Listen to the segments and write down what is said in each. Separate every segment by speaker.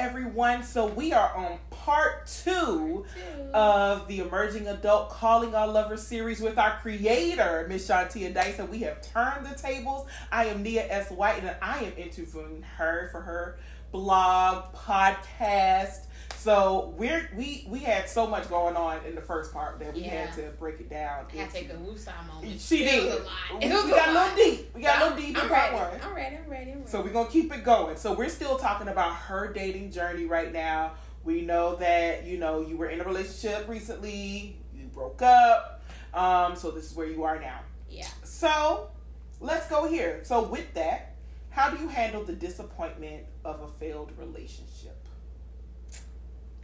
Speaker 1: everyone. So we are on part two of the Emerging Adult Calling All Lovers series with our creator, Miss Shantia Dyson. We have turned the tables. I am Nia S. White, and I am interviewing her for her blog, podcast. So we had so much going on in the first part that we had to break it down.
Speaker 2: I had to take a woosah moment.
Speaker 1: She did.
Speaker 2: It was a lot.
Speaker 1: We got a little deep. We got a little deep in part one.
Speaker 2: I'm ready.
Speaker 1: So we're going to keep it going. So we're still talking about her dating journey right now. We know that, you were in a relationship recently. You broke up. So this is where you are now.
Speaker 2: Yeah.
Speaker 1: So let's go here. So with that, how do you handle the disappointment of a failed relationship?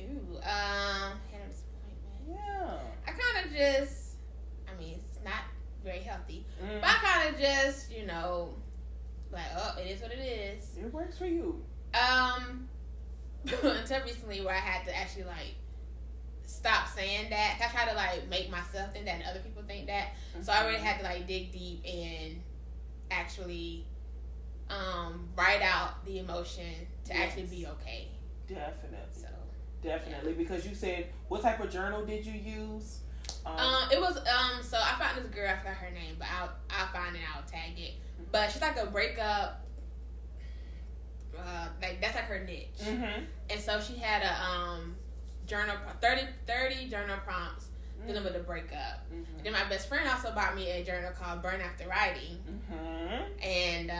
Speaker 2: Ooh, had a disappointment.
Speaker 1: Yeah.
Speaker 2: I kind of just, it's not very healthy, but I kind of just, like, oh, it is what it is.
Speaker 1: It works for you.
Speaker 2: Until recently where I had to actually, stop saying that. I try to, make myself think that and other people think that. Mm-hmm. So I really had to, dig deep and actually write out the emotion to actually be okay.
Speaker 1: Definitely.
Speaker 2: So.
Speaker 1: Definitely, because you said, what type of journal did you use?
Speaker 2: It was, so I found this girl, I forgot her name, but I'll find it, I'll tag it. But she's like a breakup, that's like her niche. Mm-hmm. And so she had a journal, 30 journal prompts dealing with a breakup. Mm-hmm. And then my best friend also bought me a journal called Burn After Writing. Mm-hmm. And,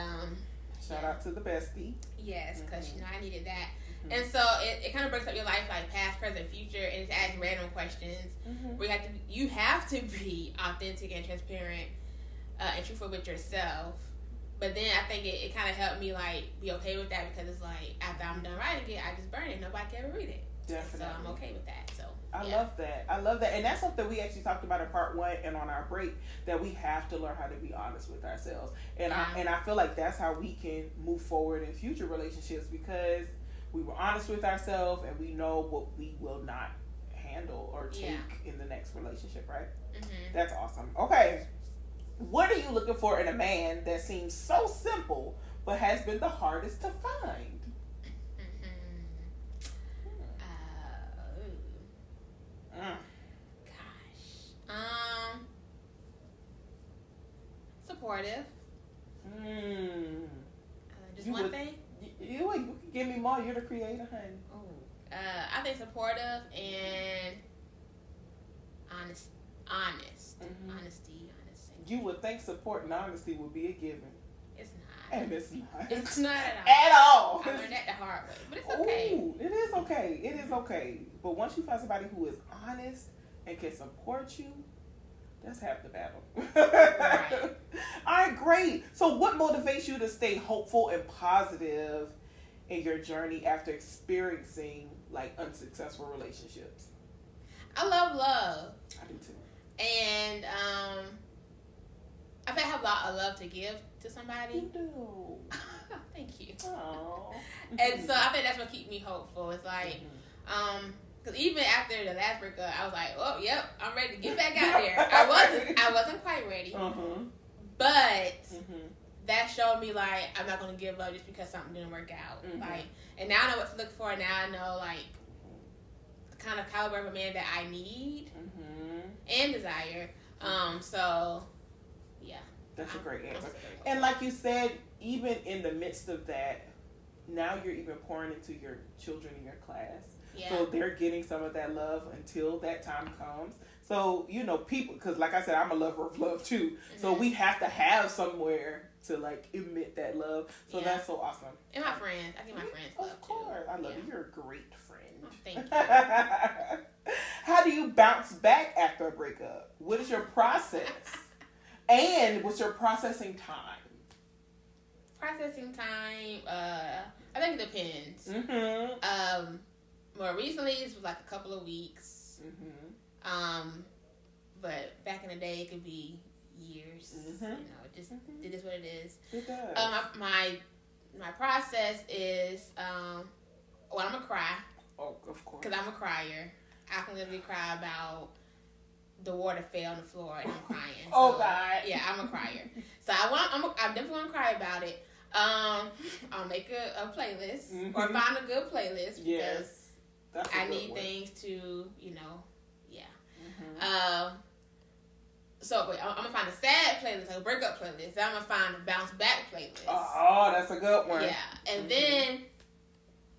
Speaker 1: shout out to the bestie.
Speaker 2: Yes, because, I needed that. And so it kind of breaks up your life, past, present, future, and it asks random questions. Mm-hmm. Where you have to be authentic and transparent and truthful with yourself. But then I think it kind of helped me be okay with that, because it's after I'm done writing it, I just burn it. Nobody can ever read it.
Speaker 1: Definitely.
Speaker 2: So I'm okay with that. So
Speaker 1: I love that, and that's something we actually talked about in part one and on our break, that we have to learn how to be honest with ourselves, and I feel like that's how we can move forward in future relationships, because we were honest with ourselves, and we know what we will not handle or take in the next relationship, right? Mm-hmm. That's awesome. Okay. What are you looking for in a man that seems so simple, but has been the hardest to find?
Speaker 2: Supportive. Just
Speaker 1: you
Speaker 2: one
Speaker 1: would,
Speaker 2: thing?
Speaker 1: You can give me more. You're the creator, honey.
Speaker 2: I think supportive and honest. Mm-hmm. Honesty.
Speaker 1: You would think support and honesty would be a given.
Speaker 2: It's not.
Speaker 1: And it's not.
Speaker 2: It's not
Speaker 1: at all.
Speaker 2: I learned that the hard way. But it's okay.
Speaker 1: Ooh, it is okay. It is okay. But once you find somebody who is honest and can support you, that's half the battle. Right. All right, great. So what motivates you to stay hopeful and positive in your journey after experiencing unsuccessful relationships?
Speaker 2: I love love.
Speaker 1: I do too.
Speaker 2: And I think I have a lot of love to give to somebody.
Speaker 1: You do.
Speaker 2: Thank you.
Speaker 1: Aww.
Speaker 2: And so I think that's what keeps me hopeful. It's because even after the last breakup, I was like, oh, yep, I'm ready to get back out there. I wasn't quite ready. Uh-huh. But that showed me, I'm not going to give up just because something didn't work out. Mm-hmm. And now I know what to look for. Now I know, the kind of caliber of a man that I need and desire. So, yeah.
Speaker 1: That's a great answer. And like you said, even in the midst of that, now you're even pouring into your children in your class. Yeah. So they're getting some of that love until that time comes. So, people, because like I said, I'm a lover of love too. Mm-hmm. So we have to have somewhere to emit that love. So that's so awesome.
Speaker 2: And my friends. I give my friends love too.
Speaker 1: Of course. I love you. You're a great friend.
Speaker 2: Oh, thank you.
Speaker 1: How do you bounce back after a breakup? What is your process? And what's your processing time?
Speaker 2: Processing time, I think it depends. Mm-hmm. More recently, it was a couple of weeks. Mm-hmm. But back in the day, it could be years. Mm-hmm. It is what it is.
Speaker 1: It does.
Speaker 2: My process is, I'm gonna cry.
Speaker 1: Oh, of course.
Speaker 2: Because I'm a crier. I can literally cry about the water fell on the floor and I'm crying.
Speaker 1: Oh, God.
Speaker 2: Yeah, I'm a crier. So I definitely want to cry about it. I'll make a playlist or find a good playlist because I need things to, yeah. So wait, I'm gonna find a sad playlist, like a breakup playlist. Then I'm gonna find a bounce back playlist.
Speaker 1: Oh, that's a good one.
Speaker 2: Yeah, and then,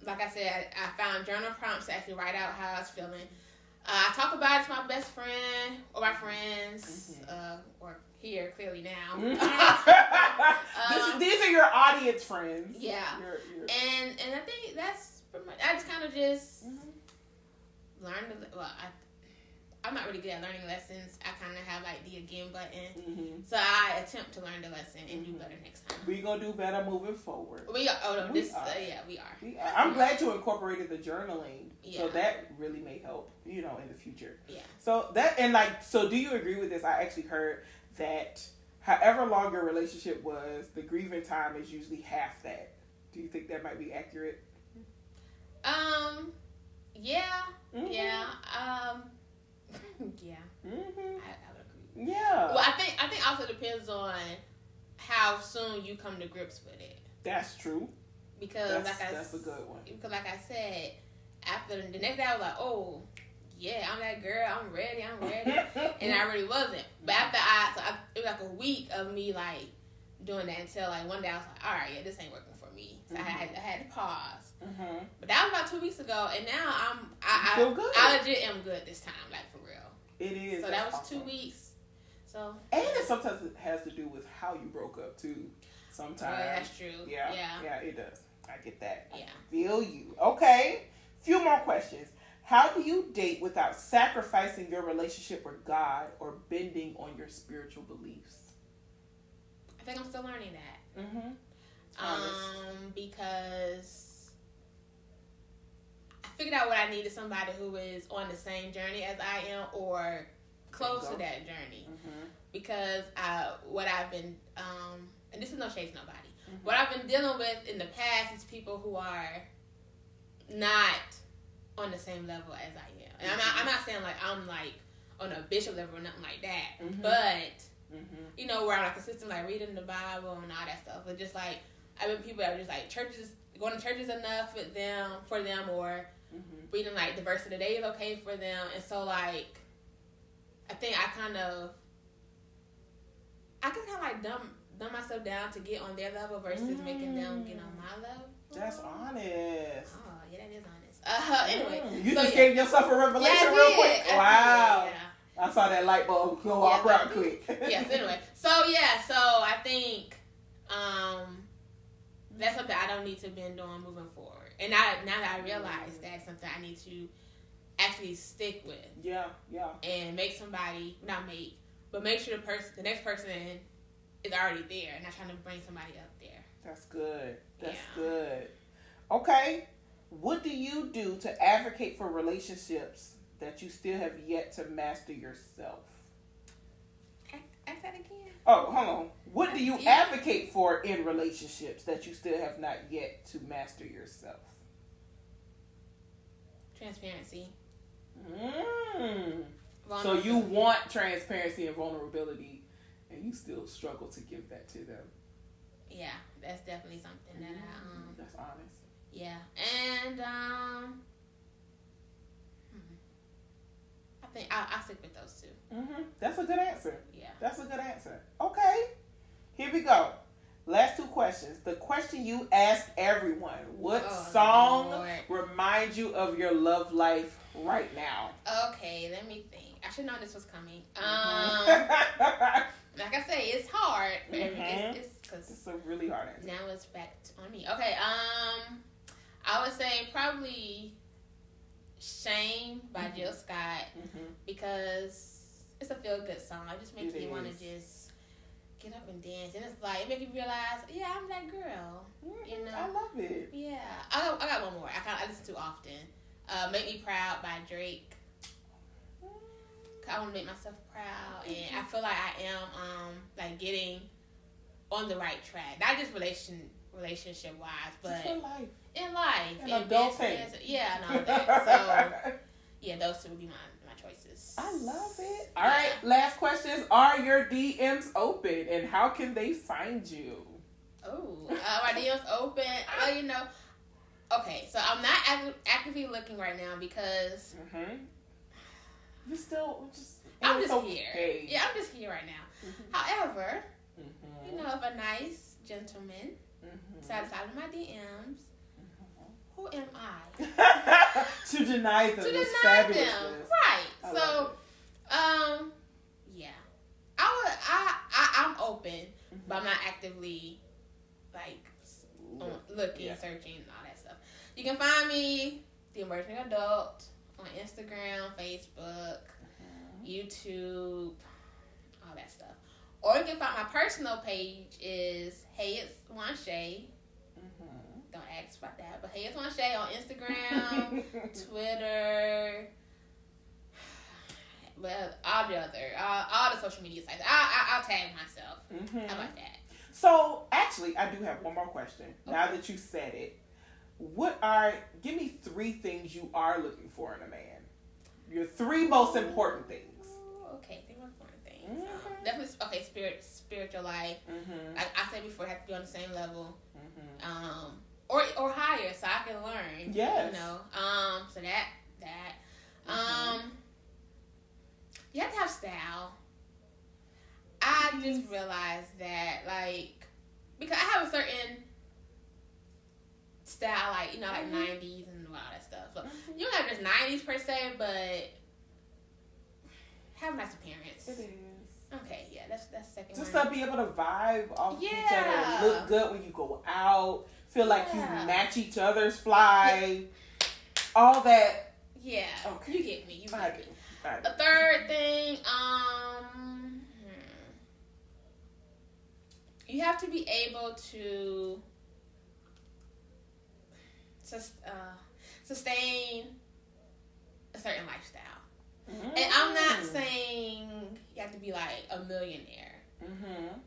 Speaker 2: like I said, I found journal prompts to actually write out how I was feeling. I talk about it to my best friend or my friends, or here clearly now.
Speaker 1: These are your audience friends.
Speaker 2: Yeah, and I think that's pretty much. I just kind of just learned. I'm not really good at learning lessons. I kind of have like the again button, so I attempt to learn the lesson and do better next time.
Speaker 1: We gonna do better moving forward.
Speaker 2: We are. Oh no, we are.
Speaker 1: I'm glad you incorporated the journaling, so that really may help, in the future.
Speaker 2: Yeah.
Speaker 1: So so do you agree with this? I actually heard that however long your relationship was, the grieving time is usually half that. Do you think that might be accurate?
Speaker 2: Yeah. Yeah. Yeah. I would agree.
Speaker 1: Yeah.
Speaker 2: Well, I think also depends on how soon you come to grips with it.
Speaker 1: That's true.
Speaker 2: Because
Speaker 1: that's a good one.
Speaker 2: Because like I said, after the next day I was like, oh yeah, I'm that girl, I'm ready, and I really wasn't. But after it was like a week of me like doing that until like one day I was like, all right, yeah, this ain't working for me. So I had to pause. But that was about 2 weeks ago, and now I
Speaker 1: feel good.
Speaker 2: I legit am good this time, like for real.
Speaker 1: It is.
Speaker 2: So that was awesome. 2 weeks. So
Speaker 1: and it sometimes it has to do with how you broke up too. Sometimes.
Speaker 2: Oh, yeah, that's true.
Speaker 1: Yeah, it does. I get that.
Speaker 2: Yeah.
Speaker 1: I feel you. Okay. Few more questions. How do you date without sacrificing your relationship with God or bending on your spiritual beliefs?
Speaker 2: I think I'm still learning that. Because I figured out what I needed somebody who is on the same journey as I am or close to that journey. Because what I've been, and this is no shade to nobody, what I've been dealing with in the past is people who are not on the same level as I am. And I'm not saying like I'm like on a bishop level or nothing like that, but where I'm like consistent, like reading the Bible and all that stuff. But just like I've been people that are just like going to churches enough for them, or reading like the verse of the day is okay for them. And so like I think I can kind of like dumb myself down to get on their level versus making them get on my level.
Speaker 1: That's honest.
Speaker 2: Oh yeah, that is honest. Anyway,
Speaker 1: you just gave yourself a revelation real quick. Wow. I saw that light bulb go off real quick.
Speaker 2: Yes. Anyway, so I think that's something I don't need to bend on moving forward. And now that I realize that's something I need to actually stick with. Yeah. And make sure the next person is already there, and not trying to bring somebody up there.
Speaker 1: That's good. Good. Okay. What do you do to advocate for relationships that you still have yet to master yourself?
Speaker 2: Ask that again.
Speaker 1: Oh, hold on. What do you advocate for in relationships that you still have not yet to master yourself?
Speaker 2: Transparency.
Speaker 1: So you want transparency and vulnerability, and you still struggle to give that to them.
Speaker 2: Yeah, that's definitely something that
Speaker 1: that's honest.
Speaker 2: Yeah, and I think I'll stick with those two.
Speaker 1: That's a good answer.
Speaker 2: Yeah,
Speaker 1: that's a good answer. Okay, here we go. Last two questions. The question you ask everyone: what song reminds you of your love life right now?
Speaker 2: Okay, let me think. I should know this was coming. Like I say, it's hard.
Speaker 1: It's a really hard answer.
Speaker 2: Now it's back on me. Okay, I would say probably Shame by Jill Scott, because it's a feel-good song. It just makes me want to just get up and dance. And it's like, it makes you realize, yeah, I'm that girl.
Speaker 1: I love it.
Speaker 2: Yeah. I got one more. I listen to often. Make Me Proud by Drake. I want to make myself proud, and I feel like I am like getting on the right track. Not just relationship wise, but
Speaker 1: just
Speaker 2: in life,
Speaker 1: in business,
Speaker 2: and all that. So yeah, those two would be my choices.
Speaker 1: I love it. All right, last questions: are your DMs open, and how can they find you?
Speaker 2: Oh, my DM's open. Well, you know. Okay, so I'm not actively looking right now because
Speaker 1: you still just.
Speaker 2: I'm just here. Yeah, I'm just here right now. However, you know, if a nice gentleman decides out of my DMs, who am I
Speaker 1: to deny them? Right.
Speaker 2: So, yeah, I'm open, but I'm not actively like looking, searching, and all that stuff. You can find me, The Emerging Adult, on Instagram, Facebook, YouTube, all that stuff. Or you can find my personal page is Hey It's Wanshay. Don't ask about that, but Hey It's Wanshay on Instagram, Twitter, well, all the social media sites. I'll tag myself. How about that?
Speaker 1: So, actually, I do have one more question. Okay. Now that you said it, give me 3 things you are looking for in a man. Your 3 most important things.
Speaker 2: Okay, 3 most important things. Definitely, spiritual life. Like I said before, it has to be on the same level. Or higher, so I can learn.
Speaker 1: Yes.
Speaker 2: You know. So that. You have to have style. I just realized that, like, because I have a certain style, like, you know, like 90s and all that stuff. So you don't have just 90s per se, but have a nice appearance.
Speaker 1: It is.
Speaker 2: Okay, yeah, that's the second
Speaker 1: just
Speaker 2: one.
Speaker 1: To be able to vibe off each other and look good when you go out. Feel like you match each other's fly. Yeah. All that.
Speaker 2: Yeah. Okay. You get me.
Speaker 1: I do.
Speaker 2: The third thing, you have to be able to sustain a certain lifestyle. And I'm not saying you have to be like a millionaire.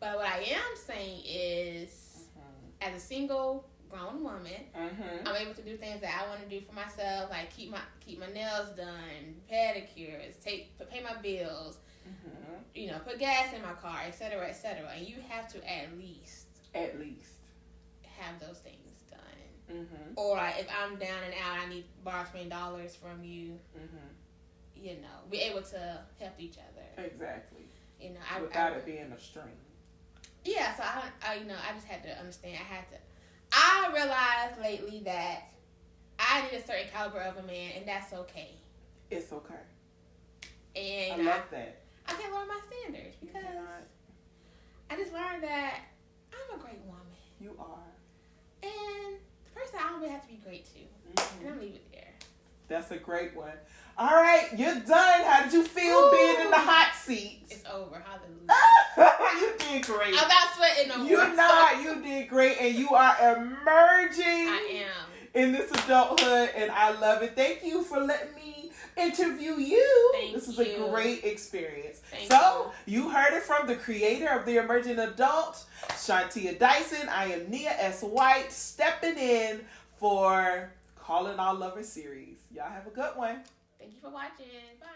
Speaker 2: But what I am saying is, as a single grown woman, I'm able to do things that I want to do for myself, like keep my nails done, pedicures, pay my bills, you know, put gas in my car, etc., etc. And you have to at least have those things done. Or like, if I'm down and out, I need borrow $20 from you. You know, be able to help each other.
Speaker 1: Exactly.
Speaker 2: You know,
Speaker 1: without it being a strain.
Speaker 2: Yeah. So I you know, I just had to understand. I realized lately that I need a certain caliber of a man, and that's okay.
Speaker 1: It's okay.
Speaker 2: And
Speaker 1: I love that.
Speaker 2: I can't lower my standards because I just learned that I'm a great woman.
Speaker 1: You are.
Speaker 2: And the person I don't really have to be great to. And I'll leave it there.
Speaker 1: That's a great one. All right, you're done. How did you feel being in the hot seat?
Speaker 2: It's over. Hallelujah.
Speaker 1: You did great.
Speaker 2: I'm not sweating no more.
Speaker 1: You're not. You did great, and you are emerging.
Speaker 2: I am.
Speaker 1: In this adulthood, and I love it. Thank you for letting me interview you. This is a great experience. So, you heard it from the creator of The Emerging Adult, Shantia Dyson. I am Nia S. White, stepping in for Calling All Lovers series. Y'all have a good one.
Speaker 2: Thank you for watching. Bye.